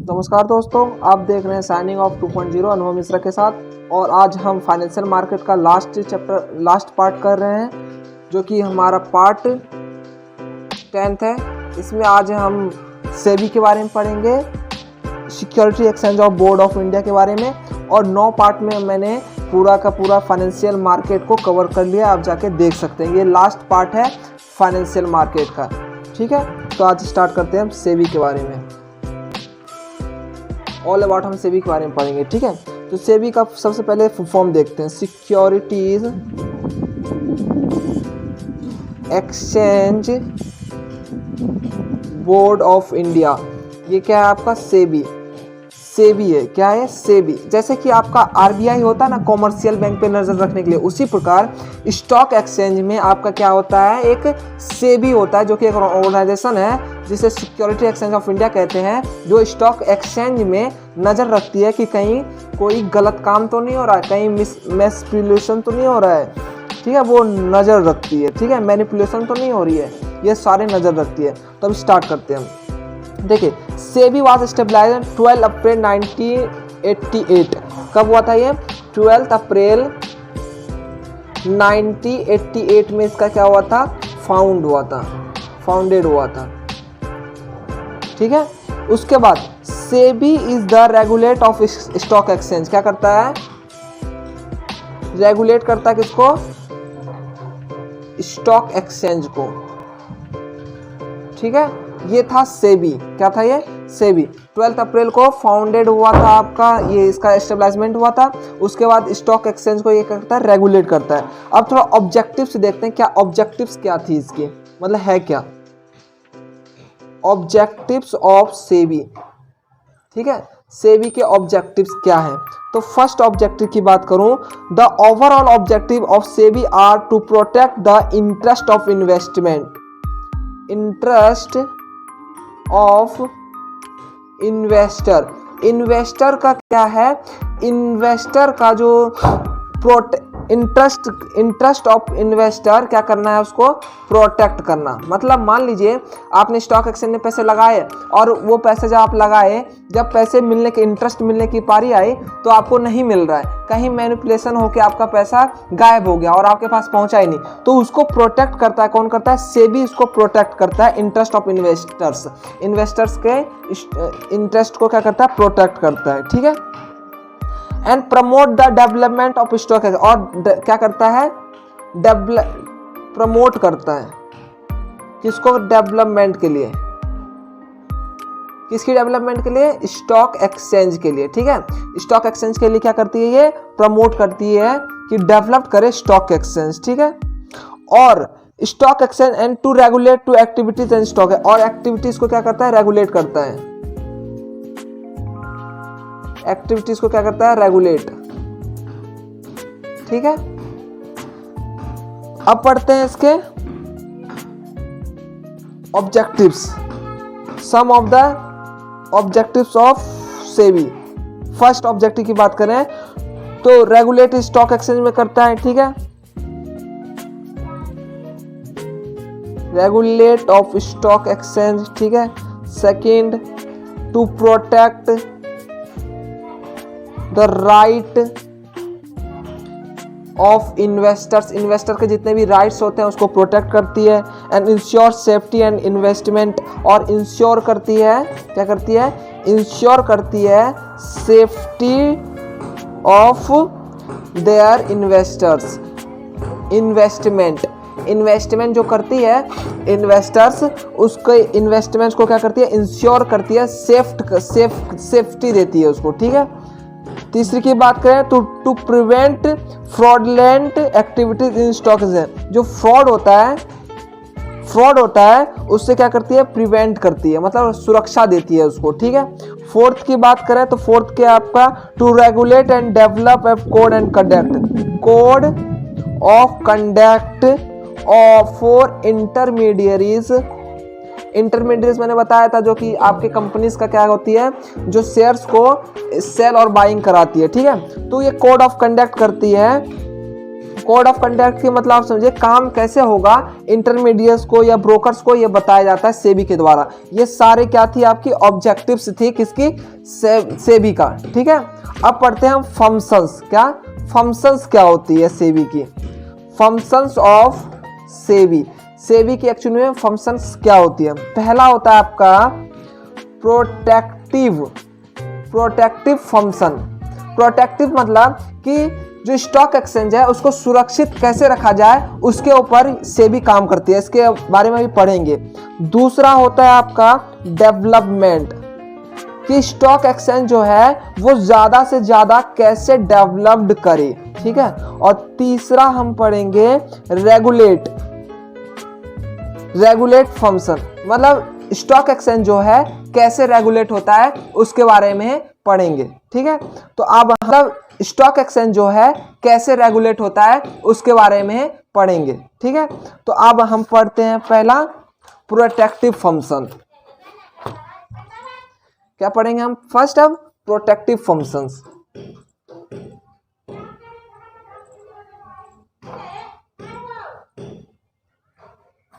नमस्कार दोस्तों, आप देख रहे हैं साइनिंग ऑफ 2.0 अनुभव मिश्रा के साथ। और आज हम फाइनेंशियल मार्केट का लास्ट पार्ट कर रहे हैं, जो कि हमारा पार्ट 10th है। इसमें आज हम सेबी के बारे में पढ़ेंगे, security exchange of board of India के बारे में, और 9 पार्ट में मैंने पूरा का पूरा फाइनेंशियल मार्केट को कवर कर लिया। आप जाके देख सकते हैं, ये लास्ट पार्ट है फाइनेंशियल मार्केट का। ठीक है, तो आज स्टार्ट करते हैं हम सेबी के बारे में। ऑल अबाउट हम सेबी के बारे में पढ़ेंगे। ठीक है, तो सेबी का सबसे पहले फॉर्म देखते हैं, securities exchange board of India. ये क्या है आपका? सेबी है। क्या है? सेबी। जैसे कि आपका आरबीआई होता है ना कॉमर्शियल बैंक पे नजर रखने के लिए, उसी प्रकार स्टॉक एक्सचेंज में आपका क्या होता है? एक सेबी होता है, जो कि एक ऑर्गेनाइजेशन है जिसे सिक्योरिटी एक्सचेंज ऑफ इंडिया कहते हैं, जो स्टॉक एक्सचेंज में नज़र रखती है कि कहीं कोई गलत काम तो नहीं हो रहा है, कहीं मैनिपुलेशन तो नहीं हो रहा है। ठीक है, वो नज़र रखती है। ठीक है, मैनिपुलेशन तो नहीं हो रही है, ये सारे नज़र रखती है। तो अब स्टार्ट करते हैं। देखिए, सेबी वाज स्टेबलाइज्ड 12 अप्रैल 1988। कब हुआ था ये? 12 अप्रैल 1988 में इसका क्या हुआ था? फाउंडेड हुआ था। ठीक है, उसके बाद SEBI is the regulate of stock exchange. क्या करता है? रेगुलेट करता है किसको? स्टॉक एक्सचेंज को। ठीक है, ये था सेबी। क्या था ये? सेबी 12 अप्रैल को फाउंडेड हुआ था आपका, ये इसका एस्टेब्लिशमेंट हुआ था। उसके बाद स्टॉक एक्सचेंज को ये करता है? रेगुलेट करता है। अब थोड़ा ऑब्जेक्टिव्स देखते हैं, क्या ऑब्जेक्टिव्स क्या थी इसकी, मतलब है क्या ऑब्जेक्टिव्स ऑफ सेबी। ठीक है, सेबी के ऑब्जेक्टिव्स क्या है? तो फर्स्ट ऑब्जेक्टिव की बात करूं, the overall objective of SEBI are to protect the interest of investor का क्या है? इन्वेस्टर का जो इंटरेस्ट ऑफ इन्वेस्टर क्या करना है? उसको प्रोटेक्ट करना। मतलब मान लीजिए आपने स्टॉक एक्सचेंज में पैसे लगाए, और वो पैसे जब आप लगाए, जब पैसे मिलने के इंटरेस्ट मिलने की पारी आई तो आपको नहीं मिल रहा है, कहीं मैनिपुलेशन होकर आपका पैसा गायब हो गया और आपके पास पहुंचा ही नहीं, तो उसको प्रोटेक्ट करता है। कौन करता है? सेबी उसको प्रोटेक्ट करता है, इंटरेस्ट ऑफ इन्वेस्टर्स के इंटरेस्ट को क्या करता है? प्रोटेक्ट करता है। ठीक है, and promote the development of stock. और क्या करता है? प्रमोट करता है किसको? डेवलपमेंट के लिए। किसकी डेवलपमेंट के लिए? स्टॉक एक्सचेंज के लिए। ठीक है, स्टॉक एक्सचेंज के लिए क्या करती है? ये प्रमोट करती है कि डेवलप करे स्टॉक एक्सचेंज। ठीक है, और stock exchange and to regulate to activities and stock है, और एक्टिविटीज को क्या करता है? रेगुलेट करता है। एक्टिविटीज को क्या करता है? रेगुलेट। ठीक है, अब पढ़ते हैं इसके objectives, some of the objectives of SEBI. First objective की बात करें तो रेगुलेट स्टॉक एक्सचेंज में करता है। ठीक है, रेगुलेट ऑफ स्टॉक एक्सचेंज। ठीक है, second to protect the right of investors. Investor के जितने भी राइट्स होते हैं उसको प्रोटेक्ट करती है। And ensure safety and investment, और इंश्योर करती है, क्या करती है? इंश्योर करती है safety of their investors. Investment जो करती है इन्वेस्टर्स, उसके इन्वेस्टमेंट्स को क्या करती है? इंश्योर करती है, सेफ्टी देती है उसको। ठीक है, तीसरी की बात करें तो to prevent fraudulent activities in stock exchange. जो फ्रॉड होता है उससे क्या करती है? प्रिवेंट करती है, मतलब सुरक्षा देती है उसको। ठीक है, फोर्थ की बात करें तो फोर्थ के आपका to regulate and develop a code of conduct for intermediates मैंने बताया था, जो कि आपके कंपनीज का क्या होती है? जो शेयर्स को सेल और बाइंग कराती है। ठीक है, तो ये कोड ऑफ कंडक्ट करती है कोड ऑफ कंडक्ट की मतलब आप समझे काम कैसे होगा, इंटरमीडिएट्स को या ब्रोकर्स को ये बताया जाता है सेबी के द्वारा। ये सारे क्या थी आपकी ऑब्जेक्टिव्स थी किसकी, सेबी का। ठीक है, अब पढ़ते हैं हम फंक्शंस। क्या फंक्शंस क्या होती है सेबी की, फंक्शंस ऑफ सेबी। सेबी की एक्चुअली में फंक्शंस क्या होती है। पहला होता है आपका प्रोटेक्टिव फंक्शन। प्रोटेक्टिव मतलब कि जो स्टॉक एक्सचेंज है उसको सुरक्षित कैसे रखा जाए उसके ऊपर सेबी काम करती है, इसके बारे में भी पढ़ेंगे। दूसरा होता है आपका डेवलपमेंट, कि स्टॉक एक्सचेंज जो है वो ज्यादा से ज्यादा कैसे डेवलप्ड करे। ठीक है, और तीसरा हम पढ़ेंगे रेगुलेट फंक्शन, मतलब स्टॉक एक्सचेंज जो है कैसे रेगुलेट होता है उसके बारे में पढ़ेंगे। ठीक है, तो अब मतलब स्टॉक एक्सचेंज जो है कैसे रेगुलेट होता है उसके बारे में पढ़ेंगे। ठीक है, तो अब हम पढ़ते हैं पहला प्रोटेक्टिव फंक्शन। क्या पढ़ेंगे हम फर्स्ट, अब प्रोटेक्टिव फंक्शंस।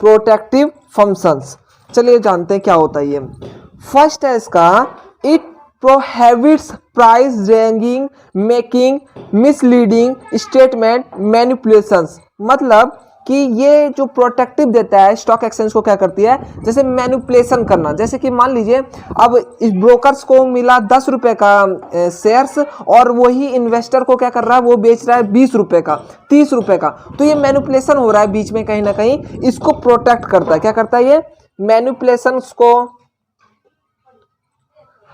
प्रोटेक्टिव फंक्शंस, चलिए जानते हैं क्या होता है ये। फर्स्ट है इसका, it prohibits price ranking, making misleading statement, manipulations. मतलब कि ये जो प्रोटेक्टिव देता है स्टॉक एक्सचेंज को क्या करती है, जैसे मैनिपुलेशन करना। जैसे कि मान लीजिए अब इस ब्रोकर्स को मिला 10 रुपए का शेयर्स और वही इन्वेस्टर को क्या कर रहा है, वो बेच रहा है 20 रुपए का, 30 रुपए का, तो ये मैनिपुलेशन हो रहा है बीच में कहीं ना कहीं, इसको प्रोटेक्ट करता है। क्या करता है ये,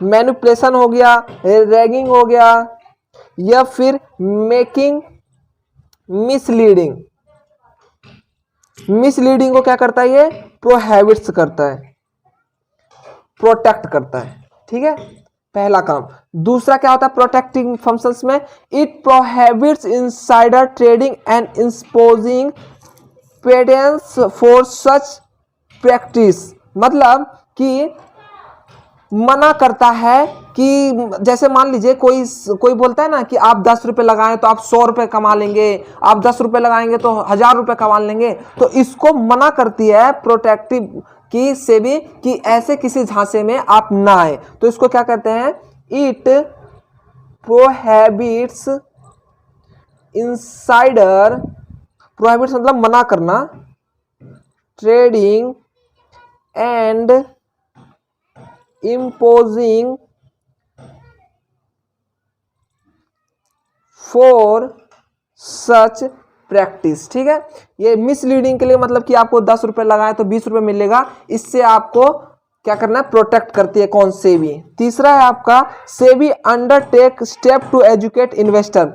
मैनिपुलेशन हो गया, रैगिंग हो गया, या फिर मेकिंग मिसलीडिंग को क्या करता है ये, प्रोहिबिट्स करता है, प्रोटेक्ट करता है। ठीक है, पहला काम। दूसरा क्या होता है प्रोटेक्टिंग फंक्शंस में, it prohibits insider trading and imposing patents for such practice. मतलब कि मना करता है कि जैसे मान लीजिए कोई बोलता है ना कि आप 10 रुपए लगाएं तो आप 100 रुपए कमा लेंगे, आप 10 रुपए लगाएंगे तो 1000 रुपए कमा लेंगे, तो इसको मना करती है प्रोटेक्टिव की सेबी कि ऐसे किसी झांसे में आप ना आए। तो इसको क्या कहते हैं, इट प्रोहिबिट्स इनसाइडर, प्रोहिबिट्स मतलब मना करना, trading and imposing for such practice। ठीक है, ये मिसलीडिंग के लिए मतलब कि आपको 10 रुपए लगाए तो 20 रुपए मिलेगा, इससे आपको क्या करना है, प्रोटेक्ट करती है कौन, सेबी। तीसरा है आपका SEBI undertake step to educate investor,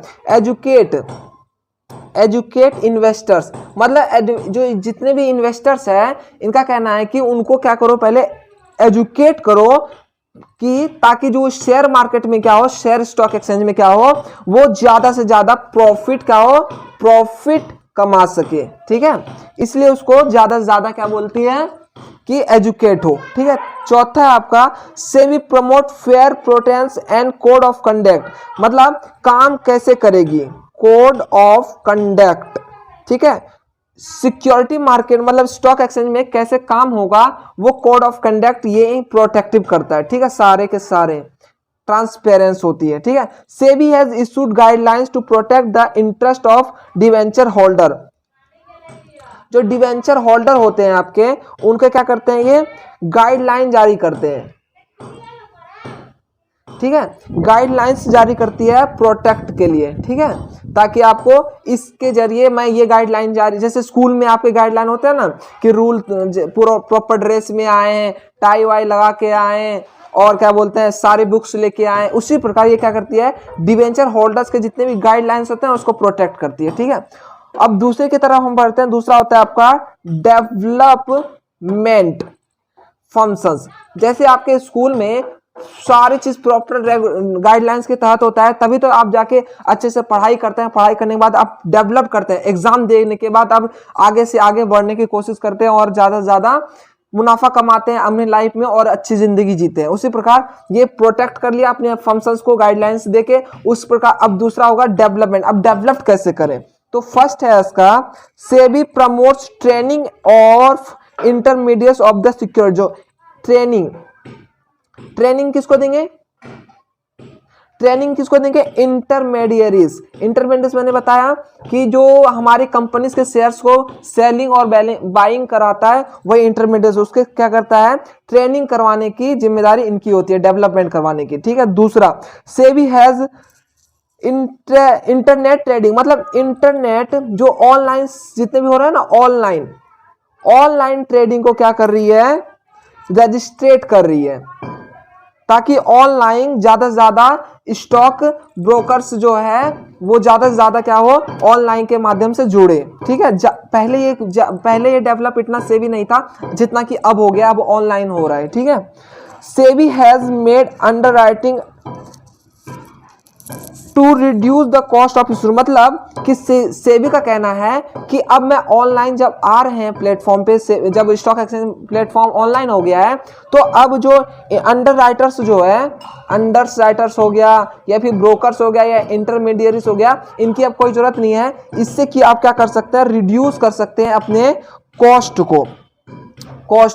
educate investors, मतलब जो जितने भी इन्वेस्टर्स हैं इनका कहना है कि उनको क्या करो, पहले एजुकेट करो कि ताकि जो शेयर मार्केट में क्या हो, शेयर स्टॉक एक्सचेंज में क्या हो, वो ज्यादा से ज्यादा प्रॉफिट कमा सके। ठीक है, इसलिए उसको ज्यादा से ज्यादा क्या बोलती है कि एजुकेट हो। ठीक है, चौथा है आपका सेबी प्रमोट फेयर प्रोटेंस एंड कोड ऑफ कंडक्ट, मतलब काम कैसे करेगी, कोड ऑफ कंडक्ट। ठीक है, सिक्योरिटी मार्केट मतलब स्टॉक एक्सचेंज में कैसे काम होगा वो कोड ऑफ कंडक्ट ये प्रोटेक्टिव करता है। ठीक है, सारे के सारे ट्रांसपेरेंस होती है। ठीक है, SEBI has issued guidelines to protect the interest of debenture holder. जो डिवेंचर होल्डर होते हैं आपके, उनके क्या करते हैं, ये गाइडलाइन जारी करते हैं। ठीक है, गाइडलाइंस जारी करती है प्रोटेक्ट के लिए। ठीक है, ताकि आपको इसके जरिए मैं ये गाइडलाइन जारी, जैसे स्कूल में आपके गाइडलाइन होते हैं ना कि रूल पूरा प्रॉपर ड्रेस में आए हैं, टाई वाई लगा के आए और क्या बोलते हैं सारे बुक्स लेके आए, उसी प्रकार ये क्या करती है, डिवेंचर होल्डर्स के जितने भी गाइडलाइंस होते हैं उसको प्रोटेक्ट करती है। ठीक है, अब दूसरे की तरफ हम बढ़ते हैं। दूसरा होता है आपका डेवलपमेंट फंक्शंस। जैसे आपके स्कूल में सारी चीज प्रॉपर गाइडलाइंस के तहत होता है, तभी तो आप जाके अच्छे से पढ़ाई करते हैं। पढ़ाई करने के बाद आप डेवलप करते हैं, एग्जाम देने के बाद आप आगे से आगे बढ़ने की कोशिश करते हैं और ज्यादा से ज्यादा मुनाफा कमाते हैं अपनी लाइफ में और अच्छी जिंदगी जीते हैं। उसी प्रकार ये प्रोटेक्ट कर लिया अपने फंक्शंस को गाइडलाइंस देके। उस प्रकार अब दूसरा होगा डेवलपमेंट। अब डेवलप कैसे करें, तो फर्स्ट है इसका SEBI promotes training of intermediates of the secure. जो ट्रेनिंग किसको देंगे? ट्रेनिंग किसको देंगे? इंटरमीडियरीज। इंटरमीडियरीज मैंने बताया कि जो हमारी कंपनीज के शेयर्स को सेलिंग और बाइंग कराता है वही इंटरमीडियरीज, उसके क्या करता है? ट्रेनिंग करवाने की जिम्मेदारी इनकी होती है, डेवलपमेंट करवाने की। ठीक है। दूसरा, सेबी हैज इंटरनेट ट्रेडिंग, मतलब इंटरनेट जो ऑनलाइन जितने भी हो रहा है ना, ऑनलाइन ट्रेडिंग को क्या कर रही है? रजिस्ट्रेट कर रही है, ताकि ऑनलाइन ज्यादा से ज्यादा स्टॉक ब्रोकर्स जो है वो ज्यादा से ज्यादा क्या हो? ऑनलाइन के माध्यम से जुड़े। ठीक है। पहले ये डेवलप इतना सेबी नहीं था जितना कि अब हो गया, अब ऑनलाइन हो रहा है। ठीक है। SEBI has made underwriting to reduce the cost of issue, मतलब कि सेबी का कहना है कि अब मैं ऑनलाइन जब आ रहे हैं प्लेटफॉर्म पे, जब स्टॉक एक्सचेंज प्लेटफॉर्म ऑनलाइन हो गया है, तो अब जो अंडरराइटर्स जो है, अंडरराइटर्स हो गया या फिर ब्रोकर्स हो गया या इंटरमीडियरीज हो गया, इनकी अब कोई जरूरत नहीं है। इससे कि आप क्या कर सकते हैं? रिड्यूस कर सकते हैं अपने कॉस्ट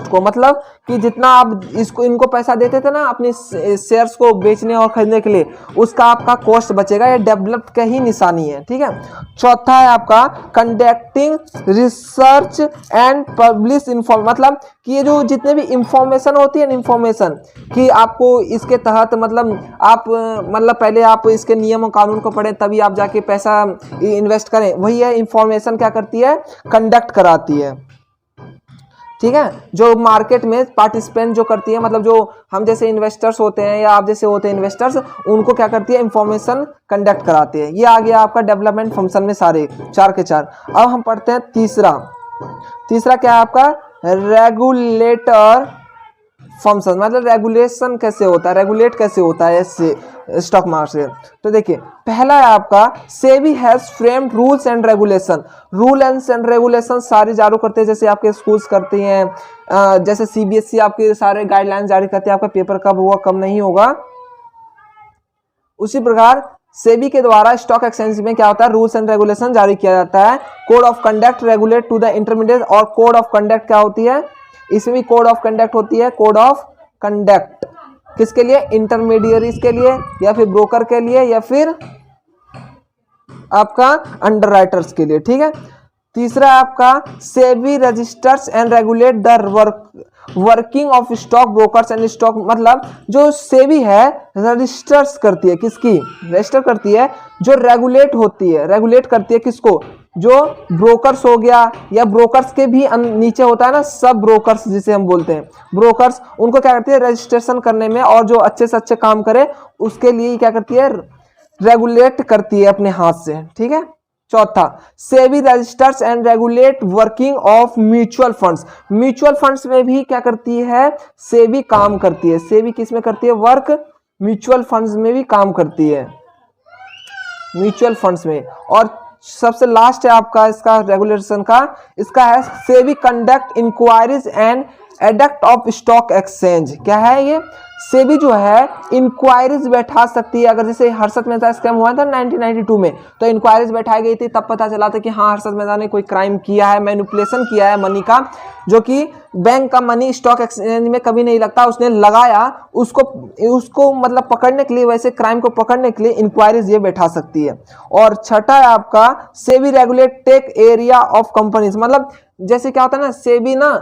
को, मतलब कि जितना आप इनको पैसा देते थे ना अपने शेयर्स को बेचने और खरीदने के लिए, उसका आपका कॉस्ट बचेगा। ये डेवलप का ही निशानी है। ठीक है। चौथा है आपका conducting research and publish inform, मतलब कि ये जो जितने भी इंफॉर्मेशन होती है ना, इंफॉर्मेशन कि आपको इसके तहत मतलब पहले आप इसके नियम और कानून को पढ़ें तभी आप जाके पैसा इन्वेस्ट करें, वही है इंफॉर्मेशन क्या करती है? कंडक्ट कराती है। ठीक है। जो मार्केट में पार्टिसिपेंट जो करती है, मतलब जो हम जैसे इन्वेस्टर्स होते हैं या आप जैसे होते हैं इन्वेस्टर्स, उनको क्या करती है? इंफॉर्मेशन कंडक्ट कराते हैं। ये आ गया आपका डेवलपमेंट फंक्शन में सारे 4 के 4। अब हम पढ़ते हैं तीसरा क्या है आपका? रेगुलेटर फंक्शन, मतलब रेगुलेशन कैसे होता है, रेगुलेट कैसे होता है इससे स्टॉक मार्केट। तो देखिए, पहला है आपका SEBI has framed rules and regulation. Rule and regulation सारे जारी करते हैं, जैसे आपके स्कूल्स करते हैं, जैसे सीबीएसई आपके सारे गाइडलाइंस जारी करते हैं, आपका पेपर कब होगा कब नहीं होगा। उसी प्रकार सेबी के द्वारा स्टॉक एक्सचेंज में क्या होता है? रूल्स एंड रेगुलेशन जारी किया जाता है। Code of conduct regulate to the intermediate, और कोड ऑफ कंडक्ट क्या होती है? इसमें भी कोड ऑफ कंडक्ट होती है। कोड ऑफ कंडक्ट किसके लिए? इंटरमीडियरीज के लिए या फिर ब्रोकर के लिए या फिर आपका अंडरराइटर्स के लिए। ठीक है। तीसरा आपका SEBI registers and regulate the working of stock brokers and stock, मतलब जो सेबी है रजिस्टर्स करती है, किसकी? रजिस्टर करती है जो रेगुलेट होती है, रेगुलेट करती है किसको? जो ब्रोकर्स हो गया या ब्रोकर्स के भी नीचे होता है ना, सब ब्रोकर्स जिसे हम बोलते हैं ब्रोकर्स, उनको क्या करती है? रजिस्ट्रेशन करने में, और जो अच्छे से अच्छे काम करे उसके लिए क्या करती है? रेगुलेट करती है अपने हाथ से। ठीक है। चौथा, SEBI registers and regulate working of mutual funds. Mutual funds में भी क्या करती है? सेबी काम करती है। सेबी किस में करती है? वर्क म्यूचुअल फंड्स में भी काम करती है, म्यूचुअल फंड्स में। और सबसे लास्ट है आपका इसका रेगुलेशन का, इसका है सेबी कंडक्ट इंक्वायरीज एंड एडक्ट ऑफ स्टॉक एक्सचेंज। क्या है ये? सेबी जो है इंक्वायरीज बैठा सकती है। अगर जैसे हर्षद मेहता स्कैम हुआ था 1992 में, तो इंक्वायरीज बैठाई गई थी, तब पता चला था कि हाँ हर्षद मेहता ने कोई क्राइम किया है, मैनिपुलेशन किया है मनी का, जो कि बैंक का मनी स्टॉक एक्सचेंज में कभी नहीं लगता, उसने लगाया, उसको मतलब पकड़ने के लिए, वैसे क्राइम को पकड़ने के लिए इंक्वायरीज ये बैठा सकती है। और छठा है आपका SEBI regulate takeover of companies, मतलब जैसे क्या होता है ना, सेबी ना